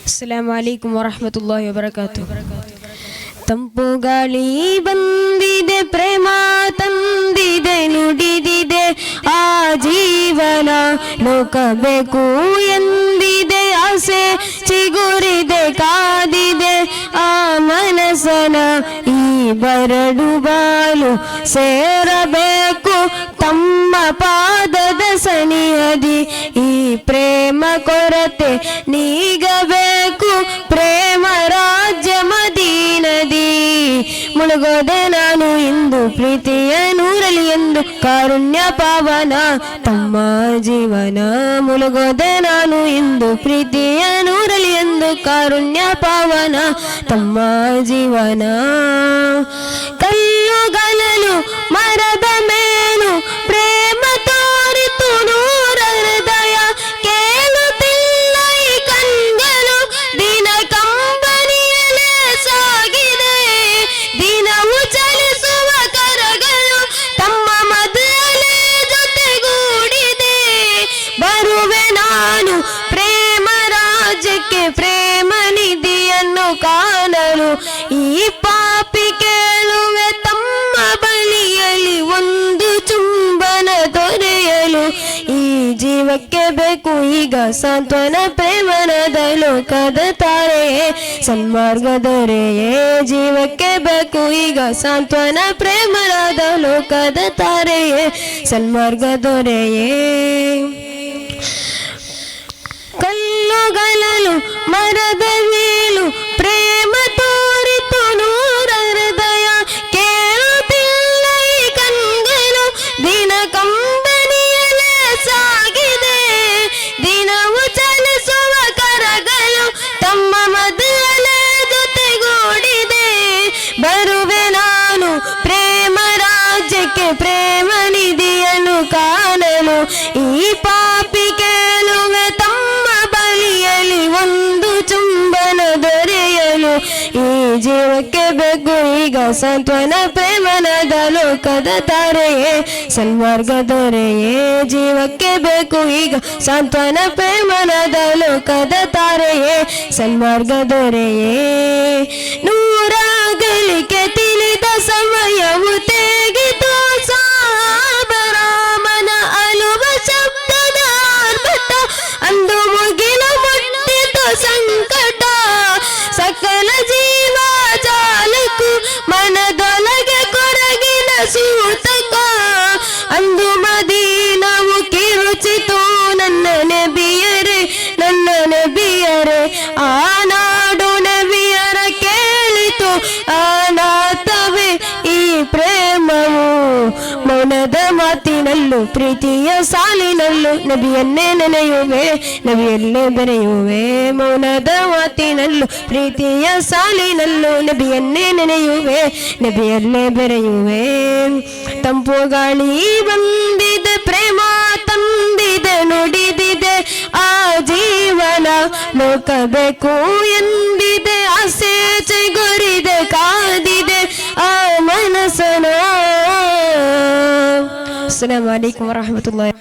ಅಸ್ಸಲಾಮು ಅಲೈಕುಂ ವರಹಮತುಲ್ಲಾಹಿ ವಬರಕಾತು. ತಂಪು ಗಾಳಿ ಬಂದಿದೆ, ಪ್ರೇಮ ತಂದಿದೆ, ನುಡಿದಿದೆ ಆ ಜೀವನ ಲೋಕ ಬೇಕು ಎಂದಿದೆ, ಆಸೆ ಚಿಗುರಿದೆ, ಕಾದಿದೆ ಆ ಮನಸನ ಈ ಬರಡು ಬಾಲು ಸೇರಬೇಕು ತಮ್ಮ ಪಾದದ ಸನಿಹದಿ. ಈ ಪ್ರೇಮ ಕೊರತೆ ನೀಗಬೇಕು, ಪ್ರೇಮ ರಾಜ್ಯ ಮದೀನದಿ. ಮುಳುಗೋದೆ ನಾನು ಇಂದು ಪ್ರೀತಿಯ ನೂರಲಿ ಎಂದು, ಕಾರುಣ್ಯ ಪಾವನ ತಮ್ಮ ಜೀವನ. ಮುಳುಗೋದೆ ನಾನು ಇಂದು ಪ್ರೀತಿಯ ನೂರಲಿ ಎಂದು, ಕಾರುಣ್ಯ ಪಾವನ ತಮ್ಮ ಜೀವನ. ಕಲ್ಲುಗಲಲು ಮರದ ಮೇಲು ಪ್ರೇಮ ತೋರಿತು ನೂರ ಹೃದಯ, ಕೇಳುತ್ತಿಲ್ಲ ಈ ಕಣ್ಗಳು ದಿನ ಕಂಬನಿಯಲೇ ಸಾಗಿದೆ. ದಿನವು ಚಲಿಸುವ ಕರಗಳು ತಮ್ಮ ಮದುವೆ ಜೊತೆಗೂಡಿದೆ. ಬರುವೆ ನಾನು ಪ್ರೇಮ ರಾಜ್ಯಕ್ಕೆ, ಪ್ರೇಮ ನಿಧಿಯನ್ನು ಕಾಣಲು. ಈ ಪಾಪಿ ಕೇಳುವೆ ತಮ್ಮ ಬಳಿಯಲ್ಲಿ ಒಂದು ಚುಂಬನ ದೊರೆಯಲು. ಈ ಜೀವಕ್ಕೆ ಬೇಕು ಈಗ ಸಾಂತ್ವನ, ಪ್ರೇಮನದ ಲೋಕದ ತಾರೆಯೇ ಸನ್ಮಾರ್ಗ ದೊರೆಯೇ. ಜೀವಕ್ಕೆ ಬೇಕು ಈಗ ಸಾಂತ್ವನ, ಪ್ರೇಮನದ ಲೋಕದ ತಾರೆಯೇ ಸನ್ಮಾರ್ಗ ದೊರೆಯೇ. ಕಲ್ಲುಗಲಲು ಮರದ ಮೇಲು ಪ್ರೇಮ ತೋರಿತು ನೂರ ಹೃದಯ, ಕೇಳುತ್ತಿಲ್ಲ ಈ ಕಣ್ಗಳು ದಿನ ಕಂಬನಿಯಲೇ ಸಾಗಿದೆ. ದಿನವು ಚಲಿಸುವ ಕರಗಳು ತಮ್ಮ ಮದುವೆ ಜೊತೆಗೂಡಿದೆ. ಬರುವೆ ನಾನು ಪ್ರೇಮ ರಾಜ್ಯಕ್ಕೆ, ಪ್ರೇಮ ನಿಧಿಯನ್ನು ಕಾಣಲು. ಈ ಪಾಪಿ ಕೇಳುವೆ ತಮ್ಮ ಬಳಿಯಲ್ಲಿ ಒಂದು ಚುಂಬನ ದೊರೆಯಲು. ಈ ಜೀವಕ್ಕೆ ಬೇಕು ಈಗ ಸಾಂತ್ವನ, ಪ್ರೇಮನದ ಲೋಕದ ತಾರೆಯೇ ಸನ್ಮಾರ್ಗ ದೊರೆಯೇ. ಜೀವಕ್ಕೆ ಬೇಕು ಈಗ ಸಾಂತ್ವನ, ಪ್ರೇಮನದ ಲೋಕದ ತಾರೆಯೇ ಸನ್ಮಾರ್ಗ ದೊರೆಯೇ. ನೂರಾಗಲಿಕ್ಕೆ ತಿಳಿದ ಸಮಯವು ತೆಗಿತು ಸಾಬರಾಮನ ಅಲುವ ಶಬ್ದದ ಆರ್ಭಟ. ಅಂದು ಮುಗಿಲ ಮುಟ್ಟಿತು ಸಂಕಟ, ಸಕಲ ಜೀವ ಜಾಲಕು ಮನದೊಳಗೆ ಕೊರಗಿನ ಸೂತಕ. ಅಂದು ಮದೀನವು ಕಿರುಚಿತು ನನ್ನ ನಬಿಯರೇ, ನನ್ನ ನಬಿಯರೇ. ಆ ನಾಡು ನಬಿಯರ ಕೇಳಿತು ಅನಾಥವೇ ಈ ಪ್ರೇಮವು. ಮೌನದ ಮಾತಿನಲ್ಲೂ ಪ್ರೀತಿಯ ಸಾಲಿನಲ್ಲೂ ನಬಿಯನ್ನೇ ನೆನೆಯುವೆ, ನಬಿಯಲ್ಲೇ ಬೆರೆಯುವೆ. ಮೌನದ ಮಾತಿನಲ್ಲೂ ಪ್ರೀತಿಯ ಸಾಲಿನಲ್ಲೂ ನಬಿಯನ್ನೇ ನೆನೆಯುವೆ, ನಬಿಯಲ್ಲೇ ಬೆರೆಯುವೆ. ತಂಪು ಗಾಳಿ ಬಂದಿದೆ, ಪ್ರೇಮ ತಂದಿದೆ, ನುಡಿದಿದೆ ಆ ಜೀವನ ಲೋಕ ಬೇಕು ಎಂದಿದೆ, ಆಸೆ ಚಿಗುರಿದೆ, ಕಾದಿದೆ ಆ ಮನಸನ. ಅಸ್ಸಲಾಮು ಅಲೈಕುಂ ವರಹಮತುಲ್ಲಾಹಿ.